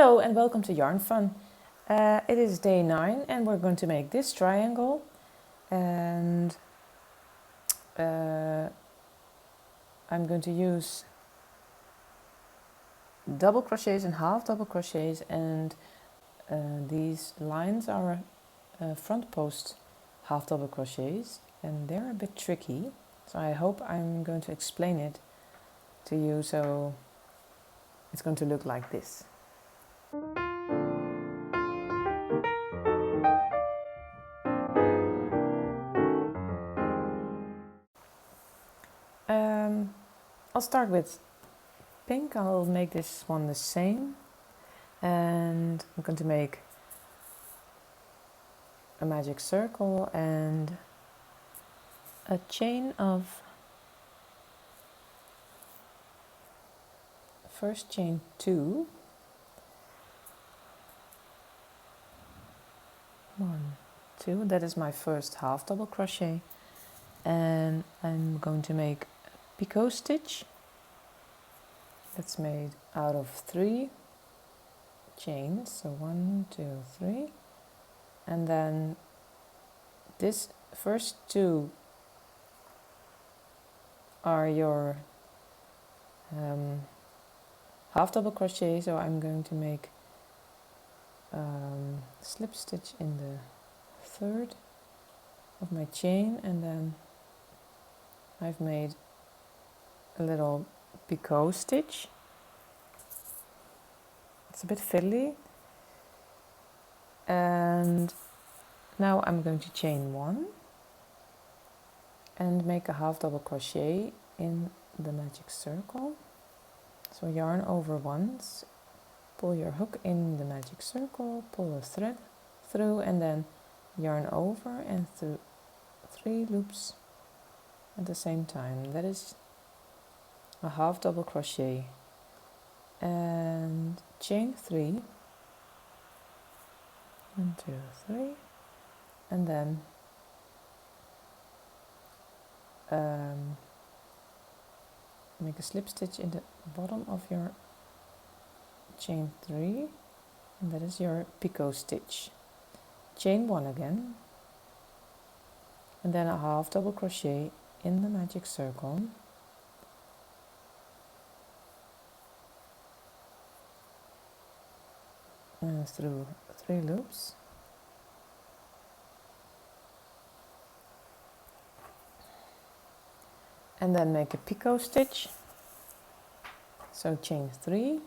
Hello and welcome to Yarn Fun. It is day 9 and we're going to make this triangle, and I'm going to use double crochets and half double crochets, and these lines are front post half double crochets and they're a bit tricky, so I hope I'm going to explain it to you. So it's going to look like this. I'll start with pink. I'll make this one the same, and I'm going to make a magic circle and a chain of, first chain 2, 1, 2, that is my first half double crochet, and I'm going to make a picot stitch that's made out of 3 chains, so 1, 2, 3, and then this first 2 are your half double crochet, so I'm going to make slip stitch in the 3rd of my chain, and then I've made a little picot stitch. It's a bit fiddly, and now I'm going to chain 1 and make a half double crochet in the magic circle. So yarn over once, pull your hook in the magic circle, pull a thread through, and then yarn over and through 3 loops at the same time. That is a half double crochet, and chain 3, 1, 2, 3, and then make a slip stitch in the bottom of your chain 3, and that is your picot stitch. Chain 1 again, and then a half double crochet in the magic circle, and through 3 loops, and then make a picot stitch. So chain 3,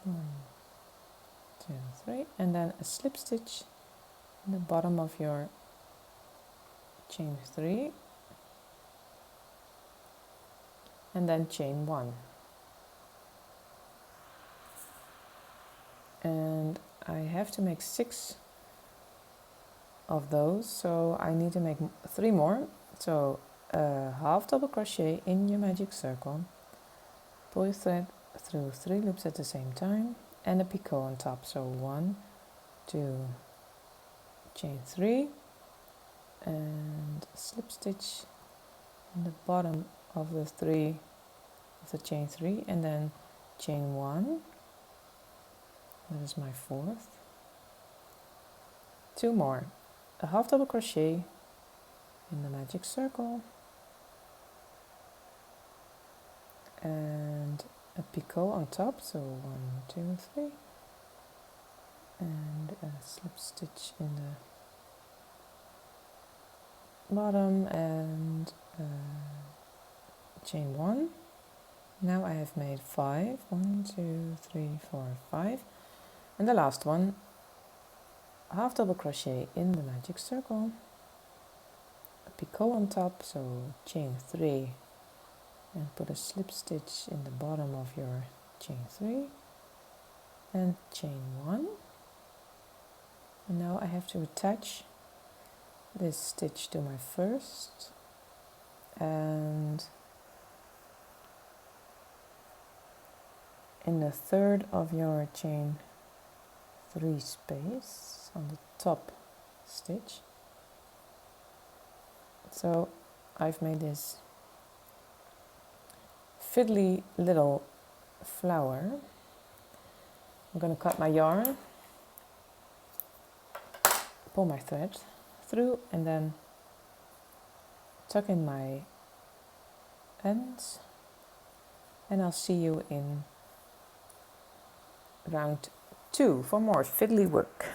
1, 2, 3, and then a slip stitch in the bottom of your chain 3, and then chain 1. And I have to make 6 of those, so I need to make 3 more. So half double crochet in your magic circle, pull your thread through 3 loops at the same time, and a picot on top. So 1, 2, chain 3, and slip stitch in the bottom of the 3 of the chain 3, and then chain 1. That is my 4th. 2 more, a half double crochet in the magic circle, and a picot on top, so 1, 2, 3, and a slip stitch in the bottom, and chain 1. Now I have made 5, 1, 2, 3, 4, 5, and the last one, half double crochet in the magic circle, a picot on top, so chain 3, and put a slip stitch in the bottom of your chain 3, and chain 1. And now I have to attach this stitch to my first, and in the 3rd of your chain 3 space on the top stitch. So I've made this fiddly little flower, I'm going to cut my yarn, pull my thread through, and then tuck in my ends, and I'll see you in round 2 for more fiddly work.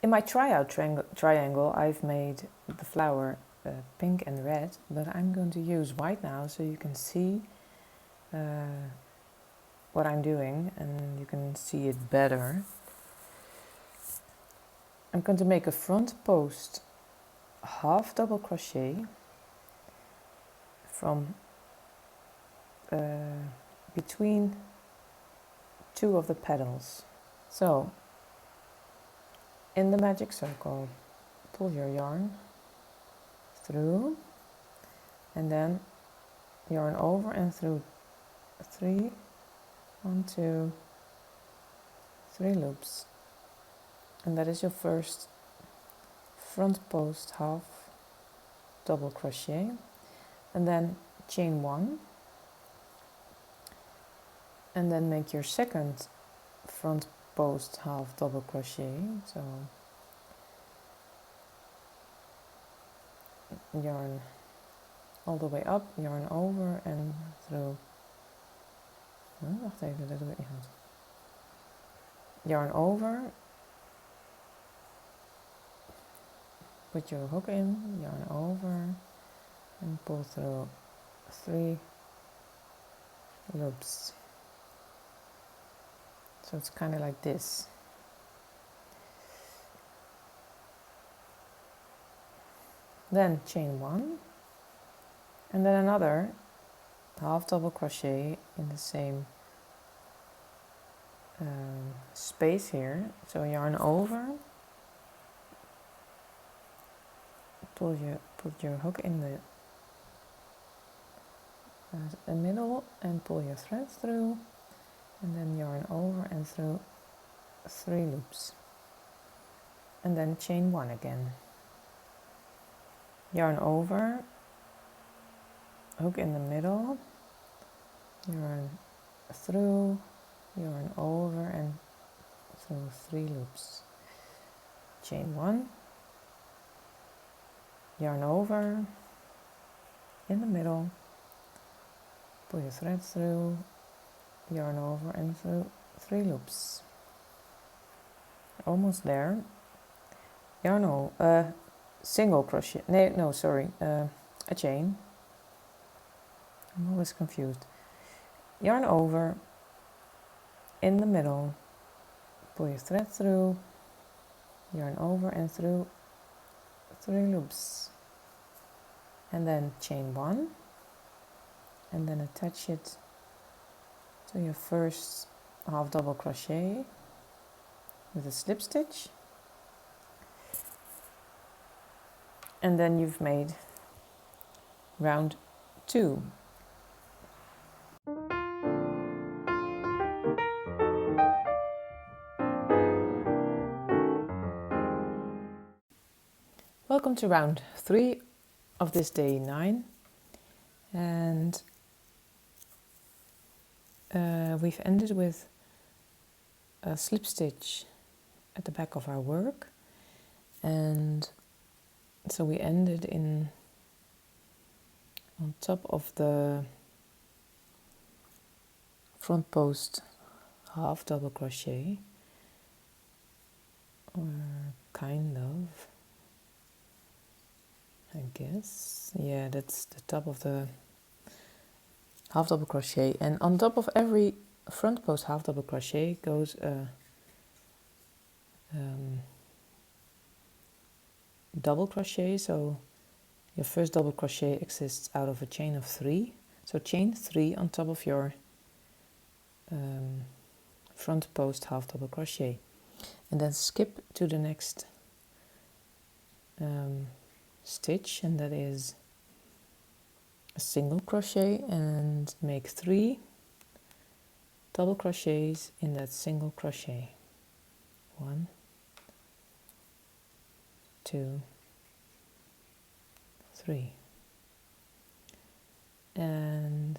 In my tryout triangle, I've made the flower pink and red, but I'm going to use white now so you can see what I'm doing and you can see it better. I'm going to make a front post half double crochet from between 2 of the petals. So in the magic circle, pull your yarn through and then yarn over and through 3, 1, 2, 3 loops, and that is your first front post half double crochet, and then chain 1, and then make your second front post half double crochet. So yarn all the way up, yarn over and through. Wacht even, dat doe ik niet goed. Yarn over, put your hook in, yarn over, and pull through 3 loops. So it's kind of like this. Then chain 1, and then another half double crochet in the same space here. So yarn over, put your hook in the middle and pull your thread through, and then yarn over and through 3 loops, and then chain 1 again. Yarn over, hook in the middle, yarn through, yarn over and through 3 loops, chain 1, yarn over, in the middle, pull your thread through, yarn over and through 3 loops. Almost there. Yarn over, single crochet, a chain. I'm always confused. Yarn over, in the middle, pull your thread through, yarn over and through 3 loops, and then chain 1, and then attach it to your first half double crochet with a slip stitch, and then you've made round 2. Welcome to round 3 of this day 9, and we've ended with a slip stitch at the back of our work, and so we ended on top of the front post half double crochet, or kind of, I guess. Yeah, that's the top of the half double crochet, and on top of every front post half double crochet goes a double crochet. So your first double crochet exists out of a chain of 3, so chain 3 on top of your front post half double crochet, and then skip to the next stitch, and that is a single crochet, and make 3 double crochets in that single crochet. 1, 2, 3, and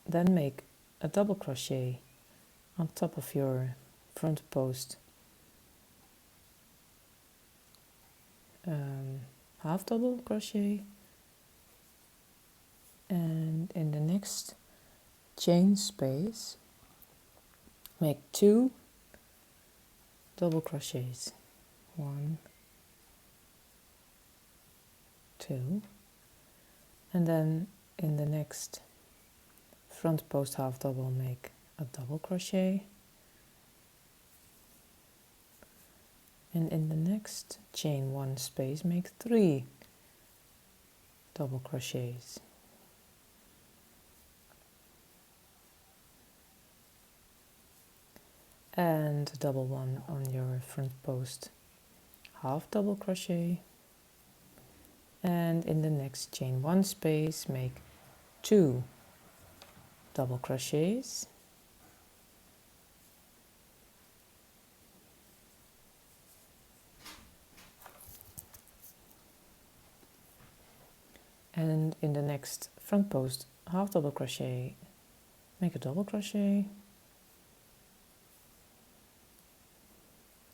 then make a double crochet on top of your front post half double crochet, and in the next chain space make 2 double crochets, 1, 2, and then in the next front post half double make a double crochet, and in the next chain 1 space make 3 double crochets, and double one on your front post half double crochet, and in the next chain 1 space make 2 double crochets, and in the next front post half double crochet make a double crochet,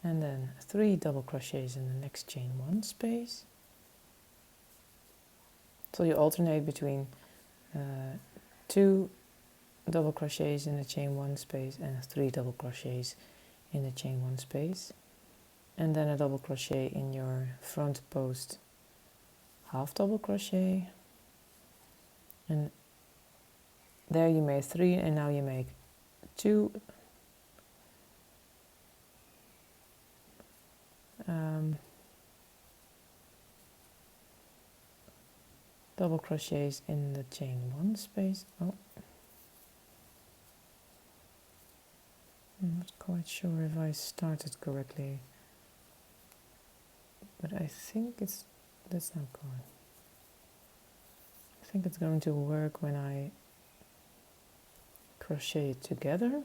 and then 3 double crochets in the next chain 1 space. So you alternate between 2 double crochets in the chain 1 space and 3 double crochets in the chain 1 space, and then a double crochet in your front post half double crochet, and there you made 3, and now you make 2 double crochets in the chain 1 space. Oh, I'm not quite sure if I started correctly, but I think that's not going. I think it's going to work when I crochet it together,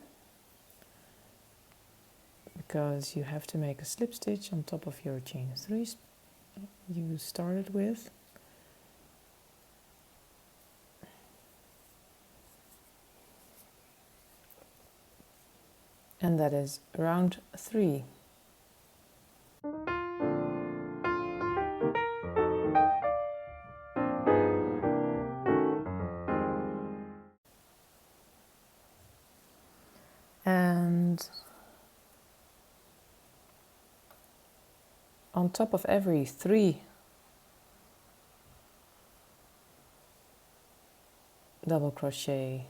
because you have to make a slip stitch on top of your chain 3 you started with. And that is round 3. And on top of every 3 double crochet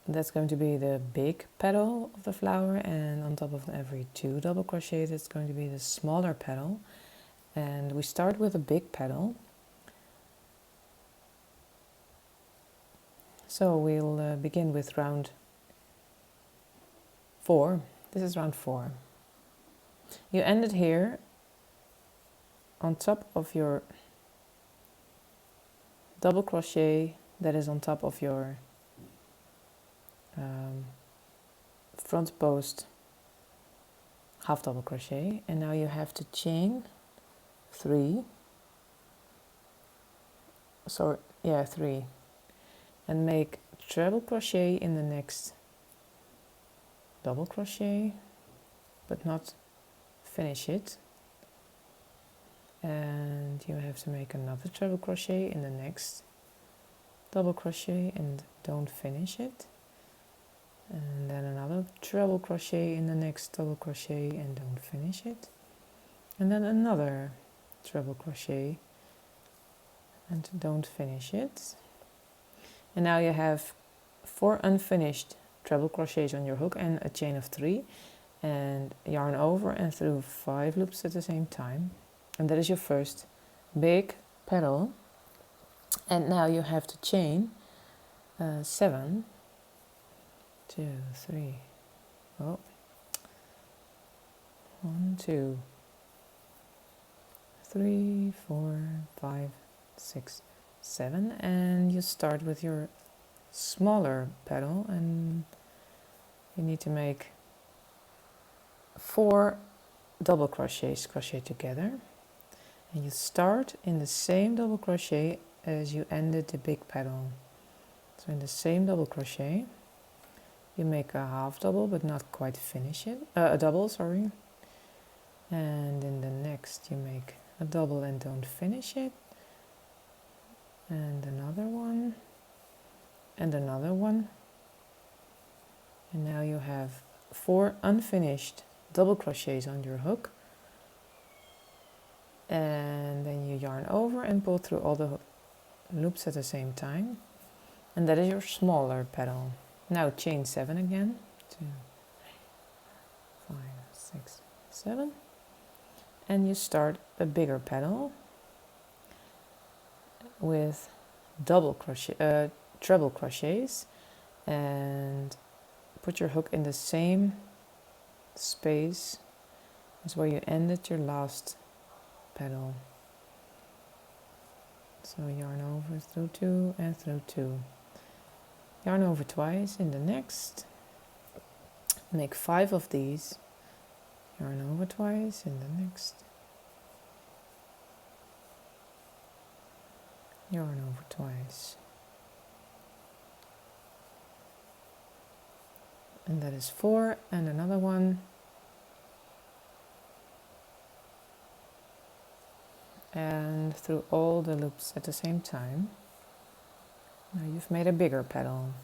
that's going to be the big petal of the flower, and on top of every 2 double crochets it's going to be the smaller petal, and we start with a big petal. So we'll begin with round 4. This is round 4. You end it here on top of your double crochet that is on top of your front post half double crochet, and now you have to chain 3, 3, and make treble crochet in the next double crochet, but not finish it, and you have to make another treble crochet in the next double crochet and don't finish it, and then another treble crochet in the next double crochet and don't finish it, and then another treble crochet and don't finish it. And now you have 4 unfinished treble crochets on your hook and a chain of 3, and yarn over and through 5 loops at the same time, and that is your first big petal. And now you have to chain 7, 2, 3, 1, 2, 3, 4, 5, 6, 7, and you start with your smaller petal, and you need to make 4 double crochets crochet together, and you start in the same double crochet as you ended the big petal. So in the same double crochet you make a half double but not quite finish it, a double, sorry, and in the next you make a double and don't finish it, and another one, and another one, and now you have 4 unfinished double crochets on your hook, and then you yarn over and pull through all the loops at the same time, and that is your smaller petal. Now chain 7 again, 2, 3, 5, 6, 7, and you start a bigger petal with double crochet, treble crochets, and put your hook in the same space as where you ended your last petal. So yarn over through 2 and through 2. Yarn over twice in the next. Make 5 of these. Yarn over twice in the next. Yarn over twice. And that is 4, and another one. And through all the loops at the same time. Now you've made a bigger petal.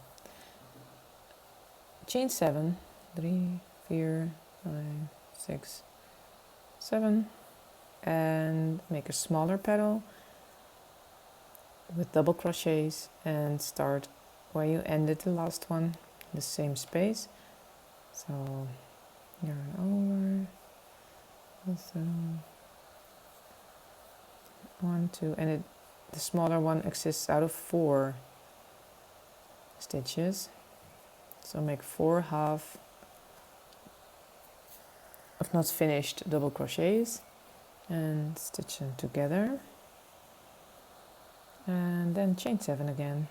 Chain 7, 3, 4, 5, 6, 7, and make a smaller petal with double crochets and start where you ended the last one, the same space. So yarn over, through 1, 2, and the smaller one exists out of 4 stitches. So make 4 half of not finished double crochets and stitch them together, and then chain 7 again.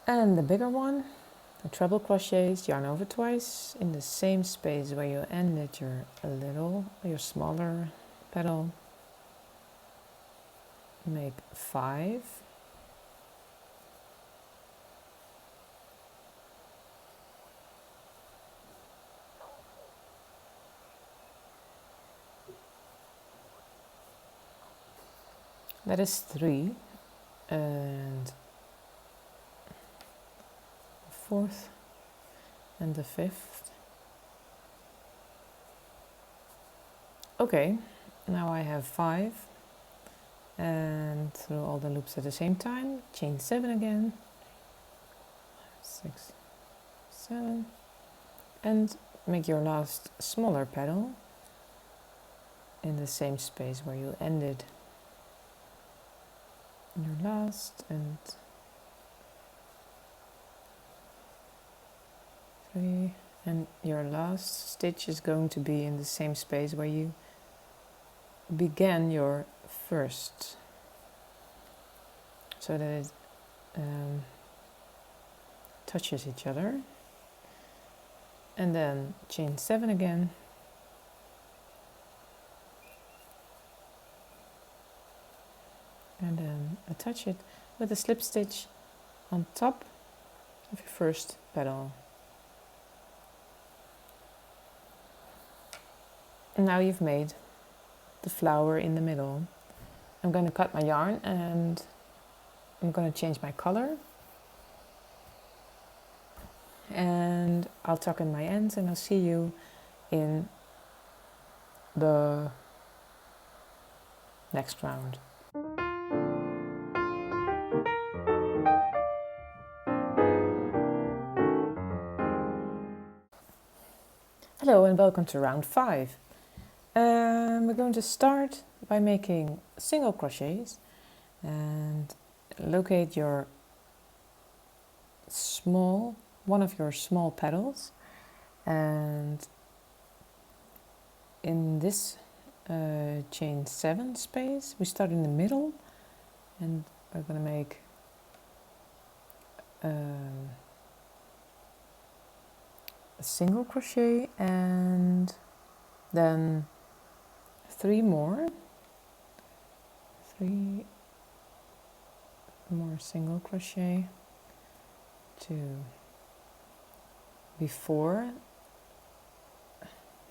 And the bigger one, the treble crochets, yarn over twice in the same space where you ended your smaller petal. Make 5. That is 3, and the 4th and the 5th. Okay, now I have 5, and through all the loops at the same time, chain 7 again, 6, 7, and make your last smaller petal in the same space where you ended your last, and 3, and your last stitch is going to be in the same space where you began your first, so that it touches each other, and then chain 7 again, and then attach it with a slip stitch on top of your first petal. And now you've made the flower in the middle. I'm going to cut my yarn and I'm going to change my color, and I'll tuck in my ends, and I'll see you in the next round. Hello and welcome to round 5. We're going to start by making single crochets, and locate your one of your small petals, and in this chain 7 space we start in the middle and we're going to make a single crochet and then 3 more single crochet before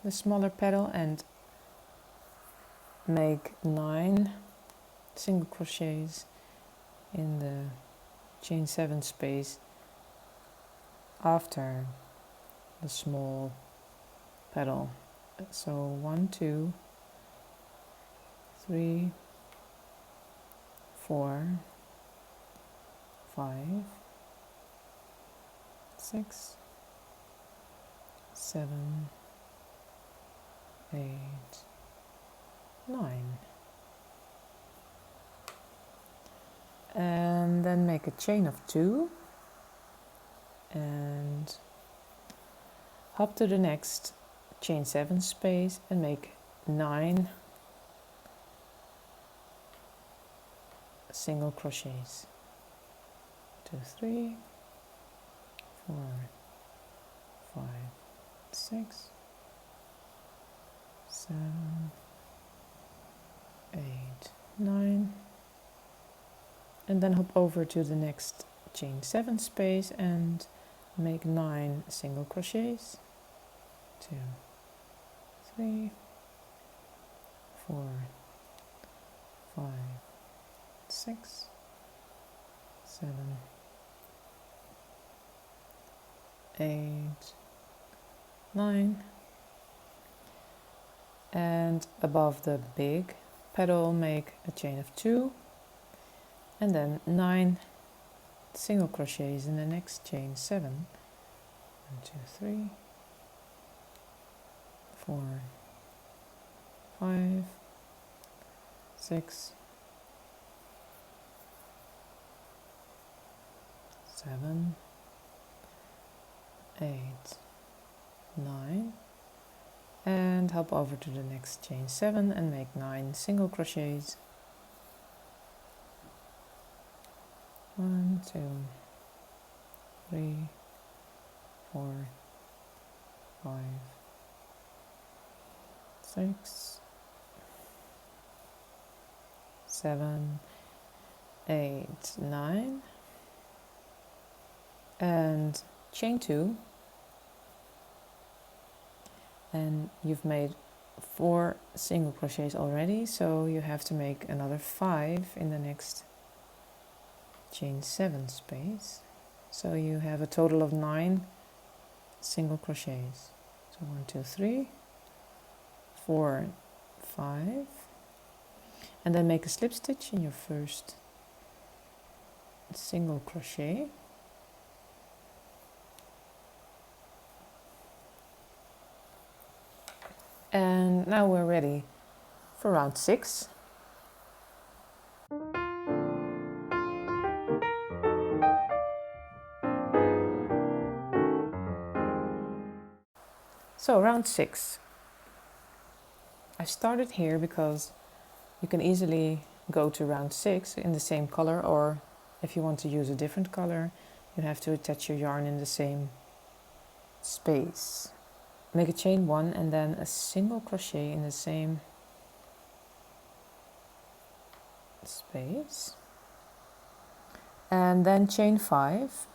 the smaller petal, and make 9 single crochets in the chain 7 space after the small petal. So 1, 2, 3, 4, 5, 6, 7, 8, 9. And then make a chain of 2 and hop to the next chain 7 space and make 9 single crochets. 2, 3, 4, 5, 6, 7, 8, 9, and then hop over to the next chain 7 space and make 9 single crochets. 2, 3, 4, 5, 6, 7, 8, 9, and above the big petal make a chain of 2 and then 9 single crochets in the next chain 7. 1, 2, 3, 4, 5, 6, 7, 8, 9, and hop over to the next chain 7 and make 9 single crochets. 1, 2, 3, 4, 5, 6, 7, 8, 9, and chain 2, and you've made 4 single crochets already, so you have to make another 5 in the next chain 7 space, so you have a total of 9 single crochets. So 1, 2, 3, 4, 5, and then make a slip stitch in your first single crochet, and now we're ready for round 6. So round 6. I started here because you can easily go to round 6 in the same color, or if you want to use a different color, you have to attach your yarn in the same space. Make a chain 1 and then a single crochet in the same space, and then chain 5,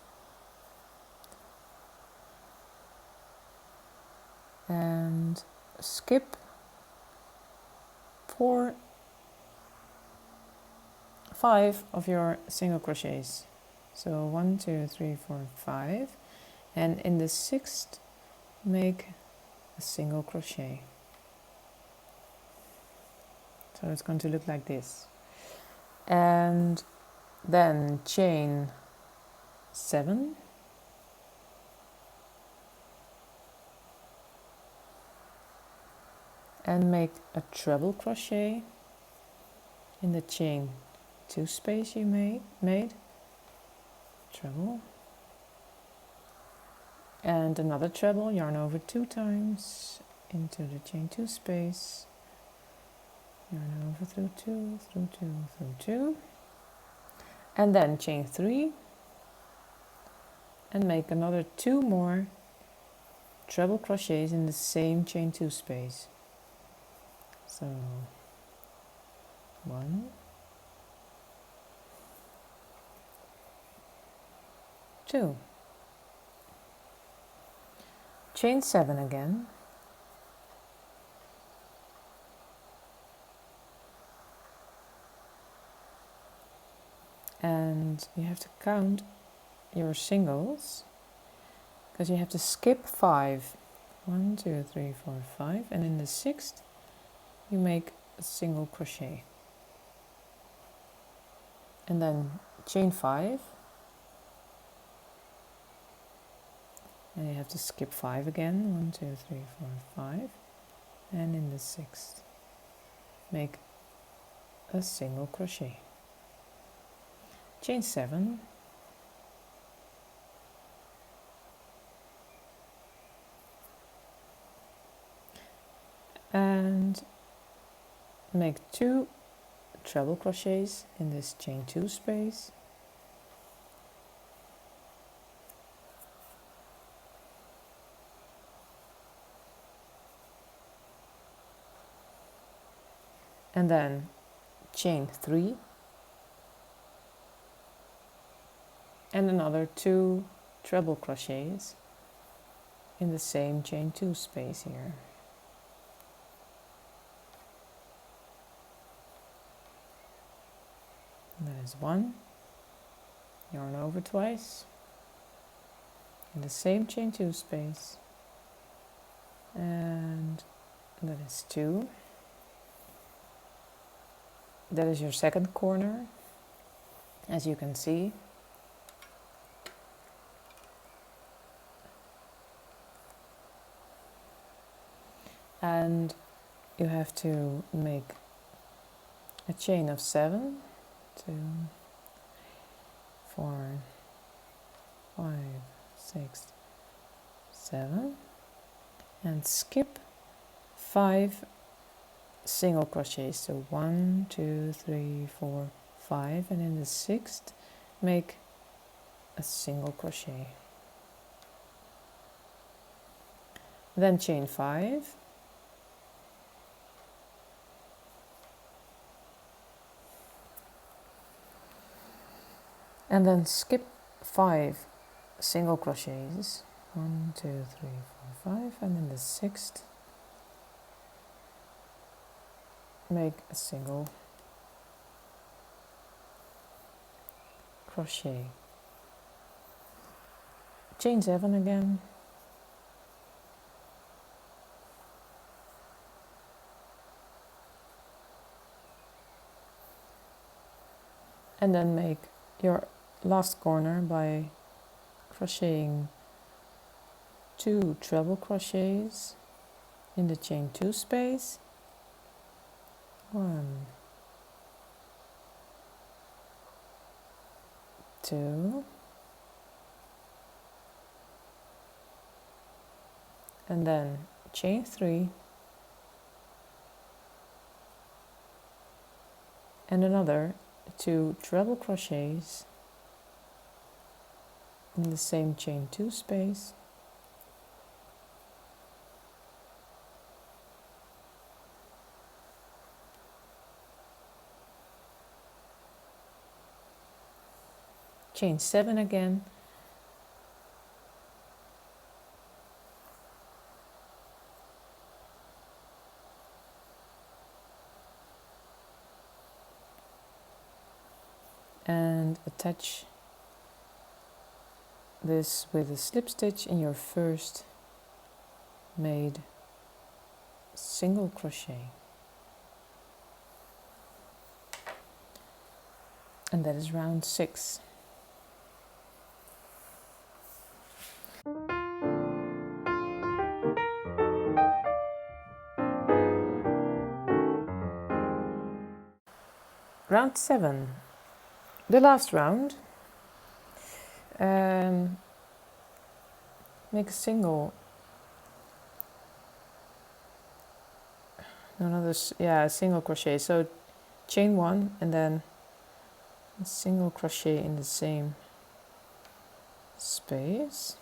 and skip 5 of your single crochets. So 1, 2, 3, 4, 5, and in the 6th make a single crochet. So it's going to look like this, and then chain 7, and make a treble crochet in the chain 2 space you made, treble, and another treble, yarn over 2 times into the chain 2 space, yarn over through 2, through 2, through 2, and then chain 3 and make another 2 more treble crochets in the same chain 2 space. So 1, 2, chain 7 again, and you have to count your singles because you have to skip 5. 1, 2, 3, 4, 5, and in the 6th you make a single crochet, and then chain 5, and you have to skip 5 again. 1, 2, 3, 4, 5, and in the 6th make a single crochet, chain 7, and make 2 treble crochets in this chain 2 space, and then chain 3 and another 2 treble crochets in the same chain 2 space here. And that is 1, yarn over twice in the same chain 2 space, and that is 2. That is your second corner, as you can see. And you have to make a chain of 7, 2, 4, 5, 6, 7, and skip 5 single crochets. So 1, 2, 3, 4, 5, and in the 6th make a single crochet. Then chain 5, and then skip 5 single crochets. 1, 2, 3, 4, 5, and in the 6th make a single crochet, chain 7 again, and then make your last corner by crocheting 2 treble crochets in the chain 2 space. 1, 2, and then chain 3 and another 2 treble crochets in the same chain 2 space, chain 7 again, and attach this with a slip stitch in your first made single crochet, and that is round 6. Round 7, the last round. Make a single, a single crochet. So chain 1 and then a single crochet in the same space.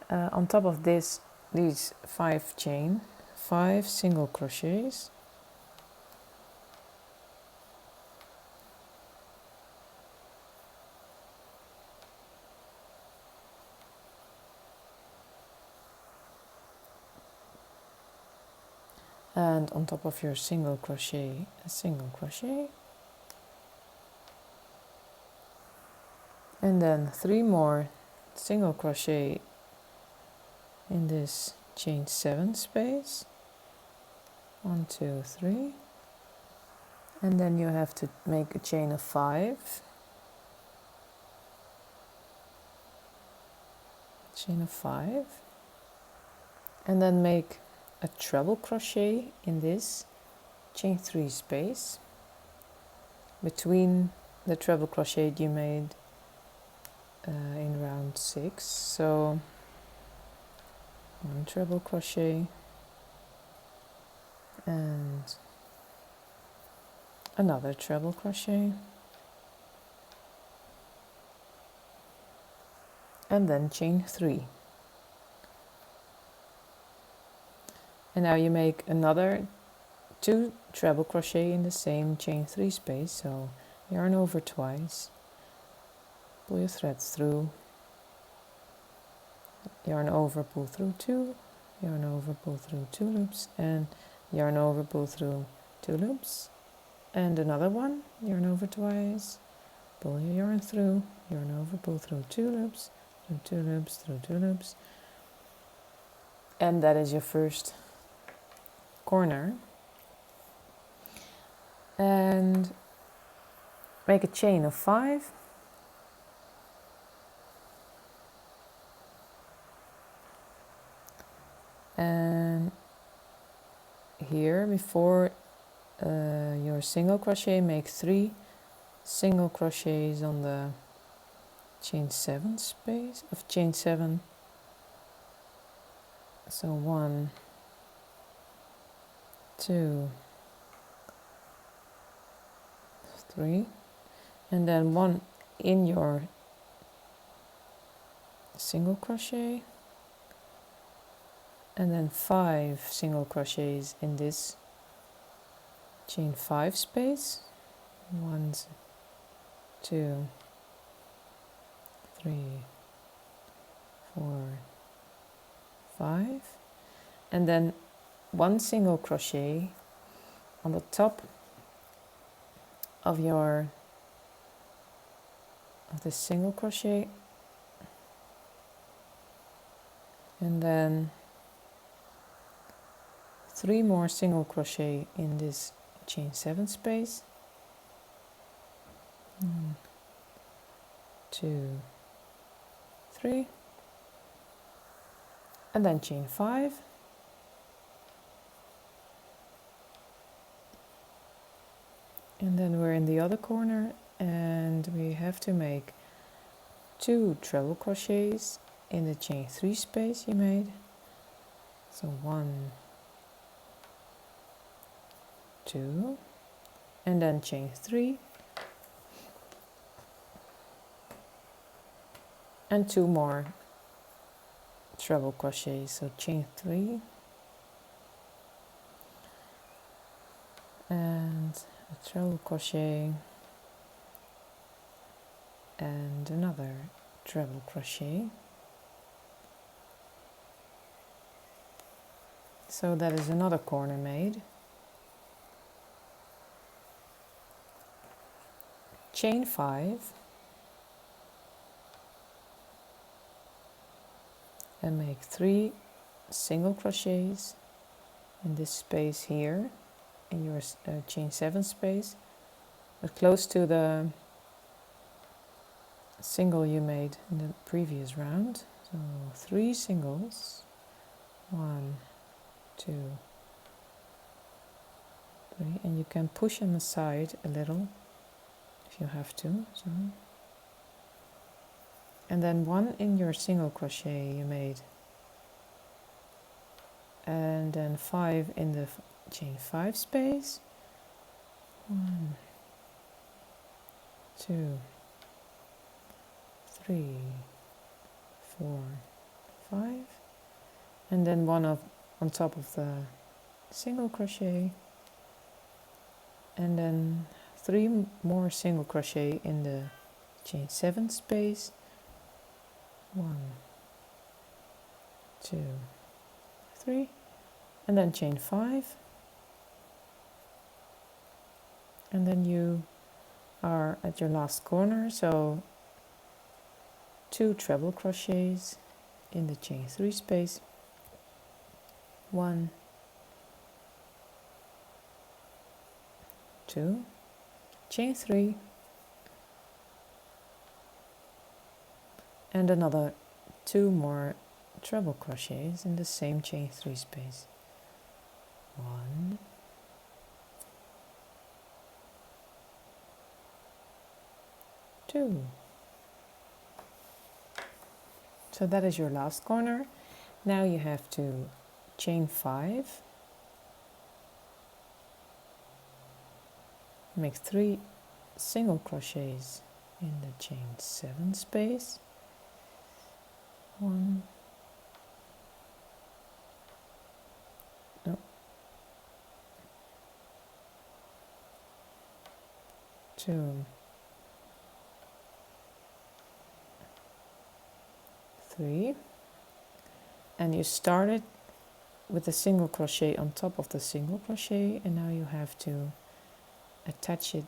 On top of these 5 single crochets, and on top of your single crochet, a single crochet, and then 3 more single crochet in this chain 7 space. 1, 2, 3, and then you have to make a chain of 5, chain of 5, and then make a treble crochet in this chain 3 space between the treble crochet you made in round 6. So 1 treble crochet and another treble crochet, and then chain 3. And now you make another 2 treble crochet in the same chain 3 space, so yarn over twice, pull your threads through, yarn over, pull through 2, yarn over, pull through 2 loops, and yarn over, pull through 2 loops, and another one, yarn over twice, pull your yarn through, yarn over, pull through 2 loops, through 2 loops, through 2 loops, and that is your first corner. And make a chain of 5, and here before your single crochet, make 3 single crochets on the chain 7 space of chain 7. So 1, 2, 3, and then 1 in your single crochet, and then 5 single crochets in this chain 5 space. 1, 2, 3, 4, 5, and then 1 single crochet on the top of the single crochet, and then 3 more single crochet in this chain 7 space. 1, 2, 3, and then chain 5, and then we're in the other corner, and we have to make 2 treble crochets in the chain 3 space you made. So 1, 2, and then chain 3, and 2 more treble crochets. So chain 3, and a treble crochet, and another treble crochet. So that is another corner made. Chain 5, and make 3 single crochets in this space here in your chain 7 space, but close to the single you made in the previous round. So 3 singles, 1, 2, 3, and you can push them aside a little if you have to. So, and then 1 in your single crochet you made, and then 5 in the chain 5 space. 1, 2, 3, 4, 5, and then one on top of the single crochet, and then 3 more single crochet in the chain 7 space. 1, 2, 3, and then chain 5, and then you are at your last corner, so 2 treble crochets in the chain 3 space, 1, 2, chain 3, and another 2 more treble crochets in the same chain 3 space, 1, 2. So that is your last corner. Now you have to chain 5, make 3 single crochets in the chain 7 space, 1, no, 2, 3, and you started with a single crochet on top of the single crochet, and now you have to attach it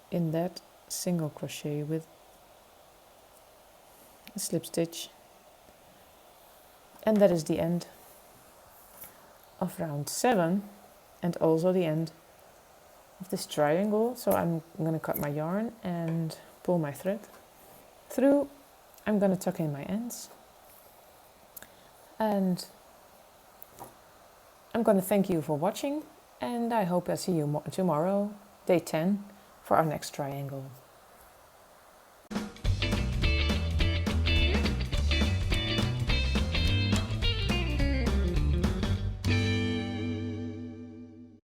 in that single crochet with a slip stitch, and that is the end of round 7 and also the end of this triangle. So I'm going to cut my yarn and pull my thread through. I'm going to tuck in my ends, and I'm going to thank you for watching, and I hope I see you tomorrow, day 10, for our next triangle.